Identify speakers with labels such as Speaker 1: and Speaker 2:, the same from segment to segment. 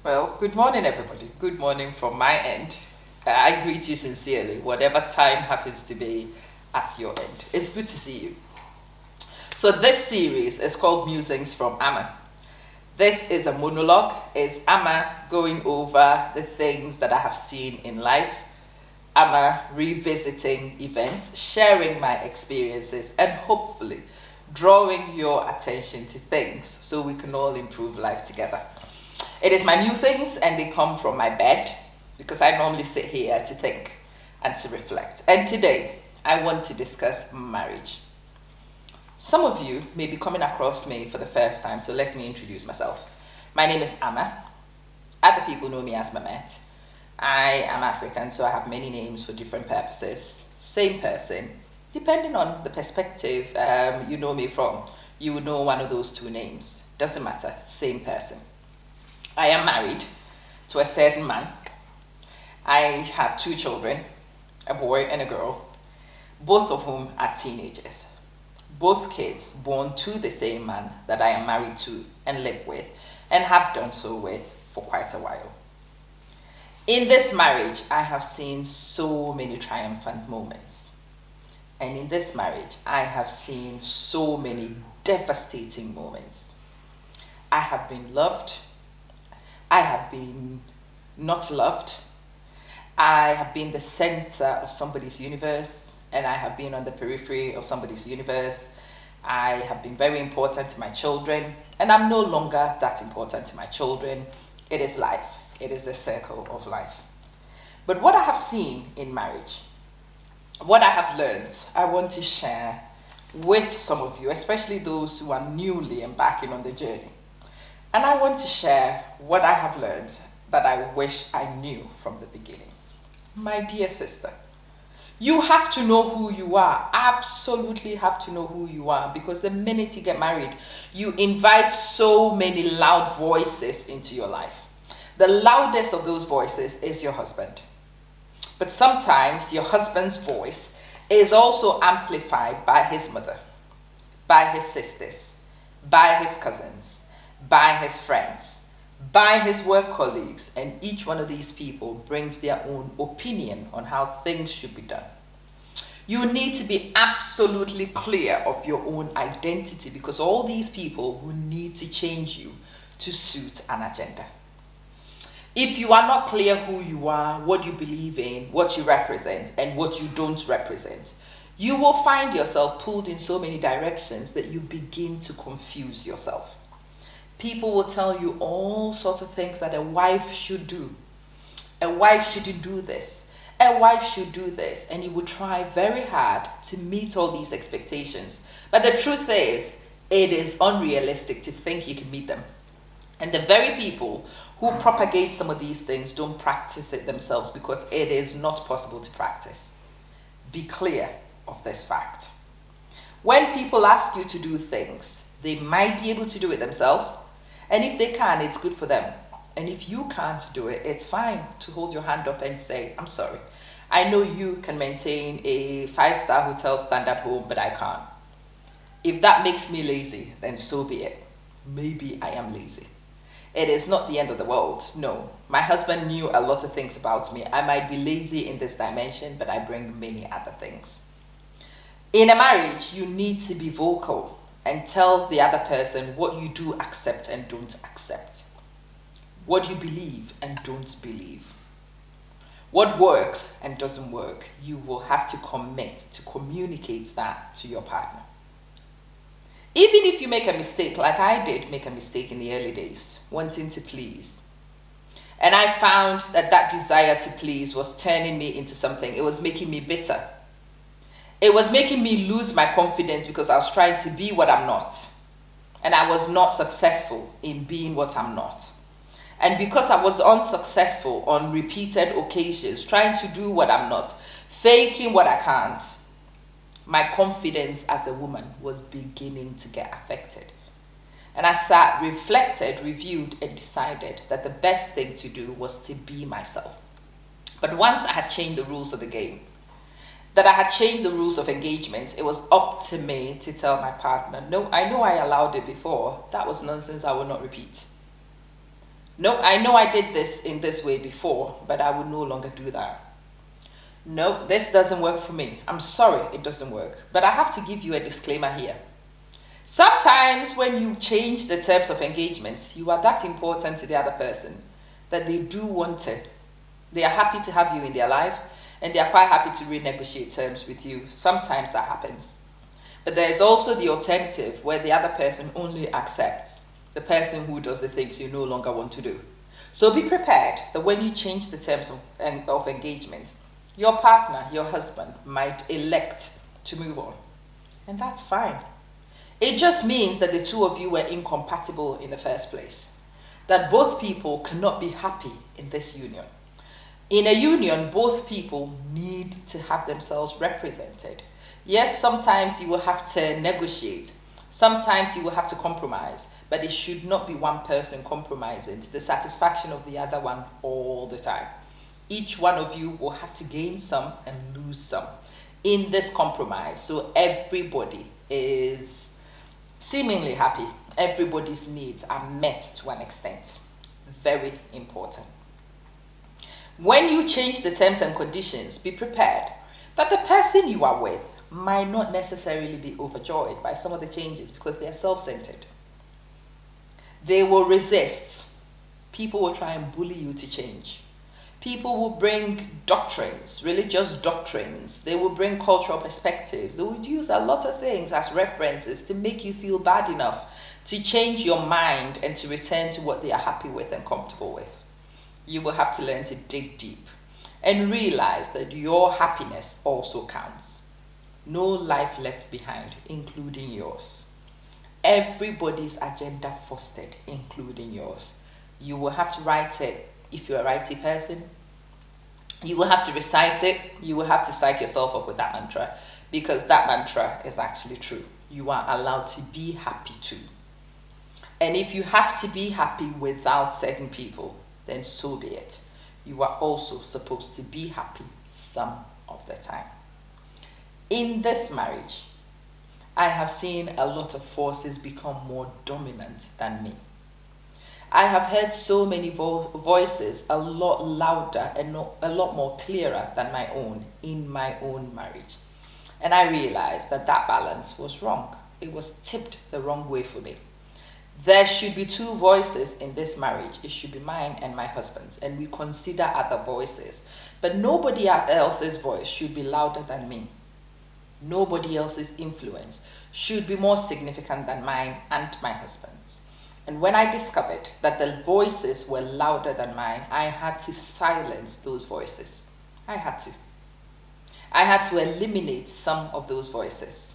Speaker 1: Well, good morning, everybody. Good morning from my end. I greet you sincerely, whatever time happens to be at your end. It's good to see you. So this series is called Musings from Amma. This is a monologue. It's Amma going over the things that I have seen in life. Amma revisiting events, sharing my experiences, and hopefully drawing your attention to things so we can all improve life together. It is my musings, and they come from my bed because I normally sit here to think and to reflect. And today, I want to discuss marriage. Some of you may be coming across me for the first time, so let me introduce myself. My name is Amma. Other people know me as Mamet. I am African, so I have many names for different purposes. Same person, depending on the perspective you know me from. You would know one of those two names. Doesn't matter, same person. I am married to a certain man. I have 2 children, a boy and a girl, both of whom are teenagers. Both kids born to the same man that I am married to and live with, and have done so with for quite a while. In this marriage, I have seen so many triumphant moments. And in this marriage, I have seen so many devastating moments. I have been loved. I have been not loved. I have been the center of somebody's universe, and I have been on the periphery of somebody's universe. I have been very important to my children, and I'm no longer that important to my children. It is life. It is a circle of life. But what I have seen in marriage, what I have learned, I want to share with some of you, especially those who are newly embarking on the journey. And I want to share what I have learned that I wish I knew from the beginning. My dear sister, you have to know who you are. Absolutely have to know who you are, because the minute you get married, you invite so many loud voices into your life. The loudest of those voices is your husband. But sometimes your husband's voice is also amplified by his mother, by his sisters, by his cousins, by his friends, by his work colleagues, and each one of these people brings their own opinion on how things should be done. You need to be absolutely clear of your own identity, because all these people will need to change you to suit an agenda. If you are not clear who you are, what you believe in, what you represent, and what you don't represent, you will find yourself pulled in so many directions that you begin to confuse yourself. People will tell you all sorts of things that a wife should do. A wife shouldn't do this. A wife should do this. And you will try very hard to meet all these expectations. But the truth is, it is unrealistic to think you can meet them. And the very people who propagate some of these things don't practice it themselves, because it is not possible to practice. Be clear of this fact. When people ask you to do things, they might be able to do it themselves. And if they can, it's good for them. And if you can't do it, it's fine to hold your hand up and say, I'm sorry. I know you can maintain a 5-star hotel standard home, but I can't. If that makes me lazy, then so be it. Maybe I am lazy. It is not the end of the world. No, my husband knew a lot of things about me. I might be lazy in this dimension, but I bring many other things. In a marriage, you need to be vocal and tell the other person what you do accept and don't accept. What you believe and don't believe. What works and doesn't work. You will have to commit to communicate that to your partner. Even if you make a mistake, like I did make a mistake in the early days, wanting to please. And I found that desire to please was turning me into something. It was making me bitter. It was making me lose my confidence, because I was trying to be what I'm not. And I was not successful in being what I'm not. And because I was unsuccessful on repeated occasions, trying to do what I'm not, faking what I can't, my confidence as a woman was beginning to get affected. And I sat, reflected, reviewed, and decided that the best thing to do was to be myself. But once I had changed the rules of the game, that I had changed the rules of engagement, it was up to me to tell my partner, no, I know I allowed it before. That was nonsense. I will not repeat. No, I know I did this in this way before, but I will no longer do that. No, this doesn't work for me. I'm sorry, it doesn't work. But I have to give you a disclaimer here. Sometimes when you change the terms of engagement, you are that important to the other person that they do want it. They are happy to have you in their life, and they are quite happy to renegotiate terms with you. Sometimes that happens. But there is also the alternative where the other person only accepts the person who does the things you no longer want to do. So be prepared that when you change the terms of engagement, your partner, your husband, might elect to move on. And that's fine. It just means that the two of you were incompatible in the first place. That both people cannot be happy in this union. In a union, both people need to have themselves represented. Yes, sometimes you will have to negotiate. Sometimes you will have to compromise. But it should not be one person compromising to the satisfaction of the other one all the time. Each one of you will have to gain some and lose some in this compromise. So everybody is seemingly happy. Everybody's needs are met to an extent. Very important. When you change the terms and conditions, be prepared that the person you are with might not necessarily be overjoyed by some of the changes because they are self-centered. They will resist. People will try and bully you to change. People will bring doctrines, religious doctrines. They will bring cultural perspectives. They would use a lot of things as references to make you feel bad enough to change your mind and to return to what they are happy with and comfortable with. You will have to learn to dig deep and realize that your happiness also counts. No life left behind, including yours. Everybody's agenda fostered, including yours. You will have to write it if you're a righty person. You will have to recite it. You will have to psych yourself up with that mantra because that mantra is actually true. You are allowed to be happy too. And if you have to be happy without certain people, then so be it. You are also supposed to be happy some of the time. In this marriage, I have seen a lot of forces become more dominant than me. I have heard so many voices a lot louder and a lot more clearer than my own in my own marriage. And I realized that that balance was wrong. It was tipped the wrong way for me. There should be two voices in this marriage. It should be mine and my husband's, and we consider other voices. But nobody else's voice should be louder than me. Nobody else's influence should be more significant than mine and my husband's. And when I discovered that the voices were louder than mine, I had to silence those voices. I had to eliminate some of those voices.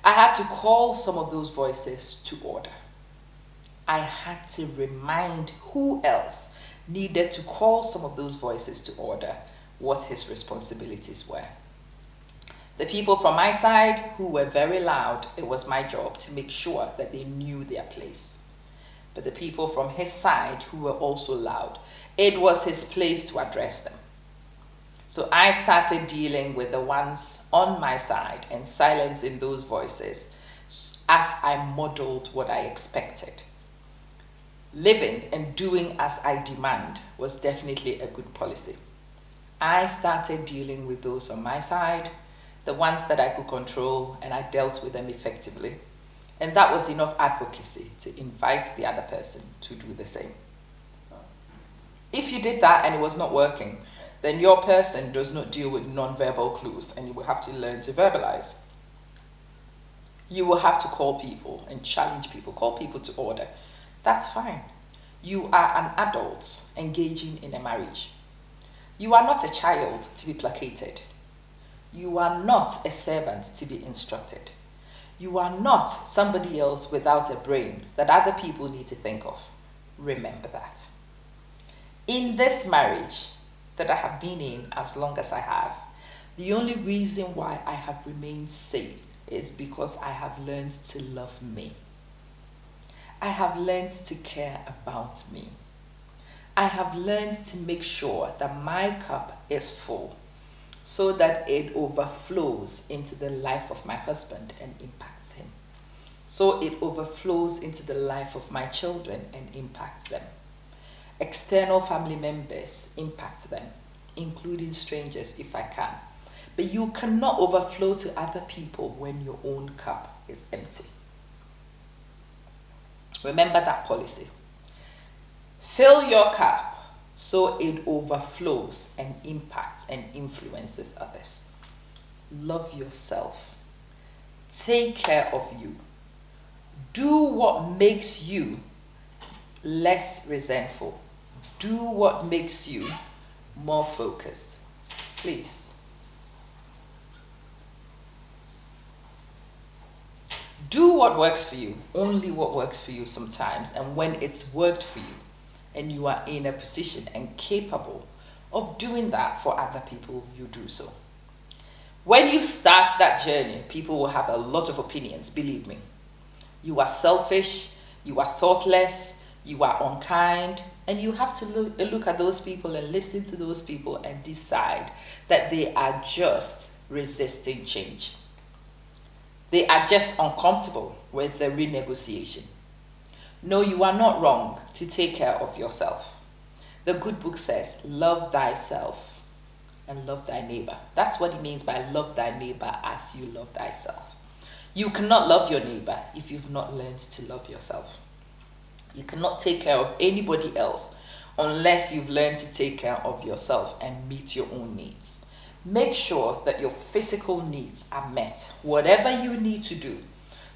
Speaker 1: I had to call some of those voices to order. I had to remind who else needed to call some of those voices to order what his responsibilities were. The people from my side who were very loud, it was my job to make sure that they knew their place. But the people from his side who were also loud, it was his place to address them. So I started dealing with the ones on my side and silencing those voices as I modeled what I expected. Living and doing as I demand was definitely a good policy. I started dealing with those on my side, the ones that I could control, and I dealt with them effectively. And that was enough advocacy to invite the other person to do the same. If you did that and it was not working, then your person does not deal with non-verbal clues, and you will have to learn to verbalize. You will have to call people and challenge people, call people to order. That's fine. You are an adult engaging in a marriage. You are not a child to be placated. You are not a servant to be instructed. You are not somebody else without a brain that other people need to think of. Remember that. In this marriage that I have been in as long as I have, the only reason why I have remained safe is because I have learned to love me. I have learned to care about me. I have learned to make sure that my cup is full so that it overflows into the life of my husband and impacts him. So it overflows into the life of my children and impacts them. External family members impact them, including strangers if I can. But you cannot overflow to other people when your own cup is empty. Remember that policy. Fill your cup so it overflows and impacts and influences others. Love yourself. Take care of you. Do what makes you less resentful. Do what makes you more focused. Please. Do what works for you, only what works for you sometimes, and when it's worked for you and you are in a position and capable of doing that for other people, you do so. When you start that journey, people will have a lot of opinions, believe me. You are selfish, you are thoughtless, you are unkind, and you have to look at those people and listen to those people and decide that they are just resisting change. They are just uncomfortable with the renegotiation. No, you are not wrong to take care of yourself. The good book says, love thyself and love thy neighbor. That's what it means by love thy neighbor as you love thyself. You cannot love your neighbor if you've not learned to love yourself. You cannot take care of anybody else unless you've learned to take care of yourself and meet your own needs. Make sure that your physical needs are met. Whatever you need to do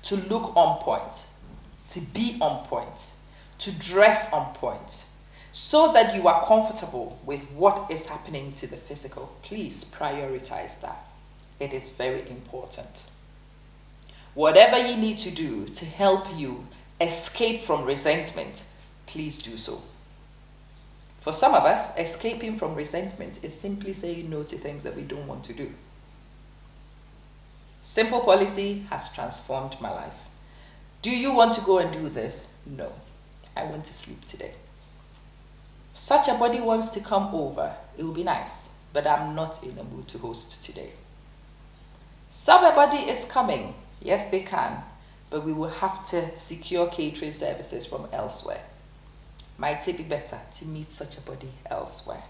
Speaker 1: to look on point, to be on point, to dress on point, so that you are comfortable with what is happening to the physical, please prioritize that. It is very important. Whatever you need to do to help you escape from resentment, please do so. For some of us, escaping from resentment is simply saying no to things that we don't want to do. Simple policy has transformed my life. Do you want to go and do this? No. I want to sleep today. Such a body wants to come over. It will be nice, but I'm not in the mood to host today. Somebody is coming. Yes, they can, but we will have to secure catering services from elsewhere. Might it be better to meet such a body elsewhere?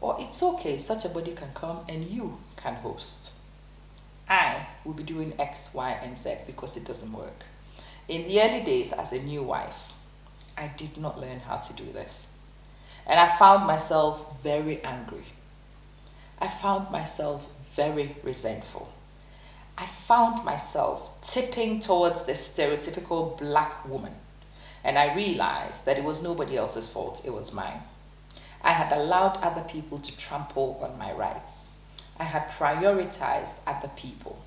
Speaker 1: Or it's okay, such a body can come and you can host. I will be doing X, Y, and Z because it doesn't work. In the early days as a new wife, I did not learn how to do this. And I found myself very angry. I found myself very resentful. I found myself tipping towards the stereotypical black woman. And I realized that it was nobody else's fault, it was mine. I had allowed other people to trample on my rights. I had prioritized other people.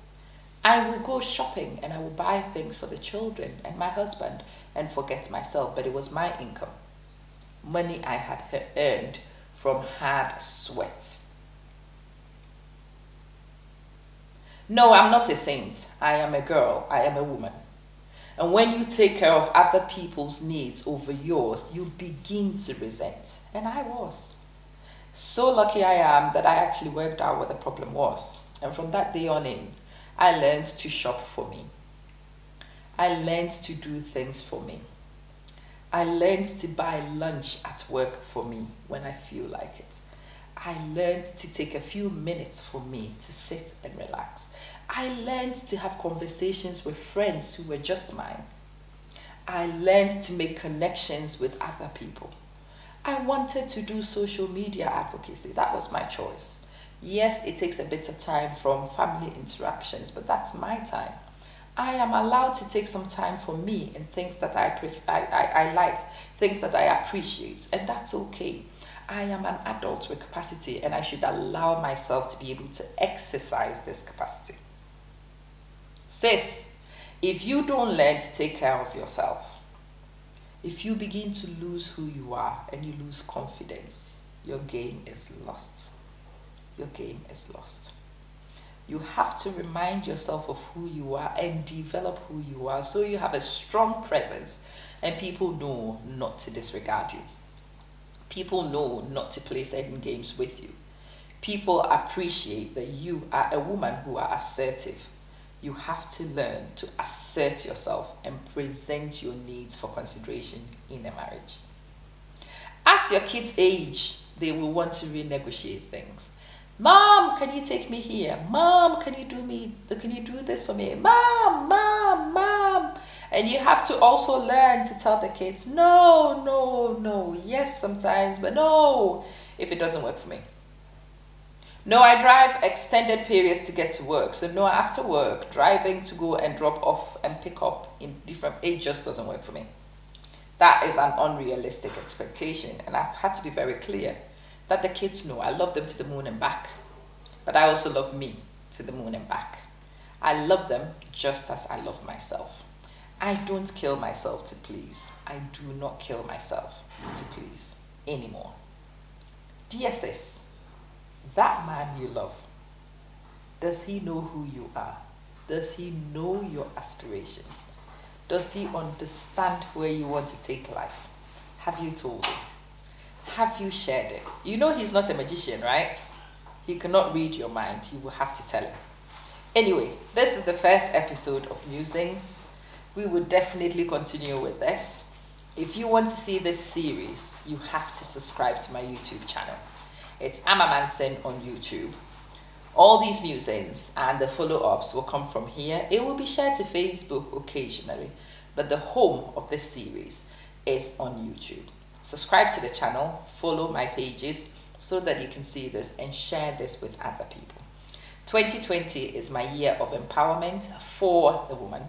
Speaker 1: I will go shopping and I will buy things for the children and my husband and forget myself, but it was my income. Money I had earned from hard sweat. No, I'm not a saint. I am a girl. I am a woman. And when you take care of other people's needs over yours, you begin to resent. And I was. So lucky I am that I actually worked out what the problem was. And from that day on in, I learned to shop for me. I learned to do things for me. I learned to buy lunch at work for me when I feel like it. I learned to take a few minutes for me to sit and relax. I learned to have conversations with friends who were just mine. I learned to make connections with other people. I wanted to do social media advocacy. That was my choice. Yes, it takes a bit of time from family interactions, but that's my time. I am allowed to take some time for me and things that I like, things that I appreciate, and that's okay. I am an adult with capacity and I should allow myself to be able to exercise this capacity. Sis, if you don't learn to take care of yourself, if you begin to lose who you are and you lose confidence, your game is lost. Your game is lost. You have to remind yourself of who you are and develop who you are so you have a strong presence and people know not to disregard you. People know not to play certain games with you. People appreciate that you are a woman who are assertive. You have to learn to assert yourself and present your needs for consideration in a marriage. As your kids age, they will want to renegotiate things. Mom, can you take me here? Mom, can you do this for me? Mom. And you have to also learn to tell the kids, no, yes sometimes, but no, if it doesn't work for me. No, I drive extended periods to get to work. So no, after work, driving to go and drop off and pick up in different, it just doesn't work for me. That is an unrealistic expectation. And I've had to be very clear that the kids know I love them to the moon and back. But I also love me to the moon and back. I love them just as I love myself. I don't kill myself to please. I do not kill myself to please anymore. Dear sis, that man you love, does he know who you are? Does he know your aspirations? Does he understand where you want to take life? Have you told him? Have you shared it? You know he's not a magician, right? He cannot read your mind. You will have to tell him. Anyway, this is the first episode of Musings. We will definitely continue with this. If you want to see this series, you have to subscribe to my YouTube channel. It's Amma Manson on YouTube. All these musings and the follow-ups will come from here. It will be shared to Facebook occasionally, but the home of this series is on YouTube. Subscribe to the channel, follow my pages so that you can see this and share this with other people. 2020 is my year of empowerment for the woman.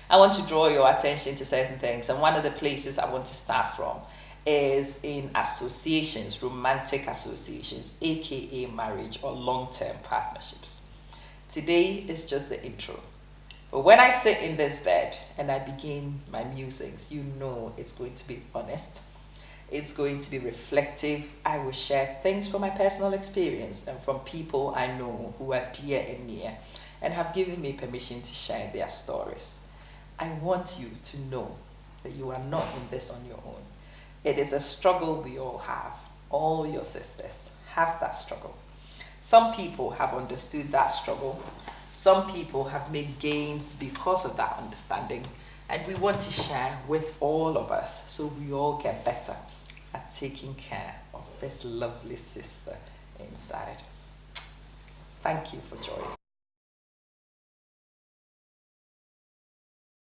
Speaker 1: I want to draw your attention to certain things, and one of the places I want to start from is in associations, romantic associations, aka marriage or long-term partnerships. Today is just the intro. But when I sit in this bed and I begin my musings, you know it's going to be honest. It's going to be reflective. I will share things from my personal experience and from people I know who are dear and near and have given me permission to share their stories. I want you to know that you are not in this on your own. It is a struggle we all have. All your sisters have that struggle. Some people have understood that struggle. Some people have made gains because of that understanding. And we want to share with all of us so we all get better at taking care of this lovely sister inside. Thank you for joining.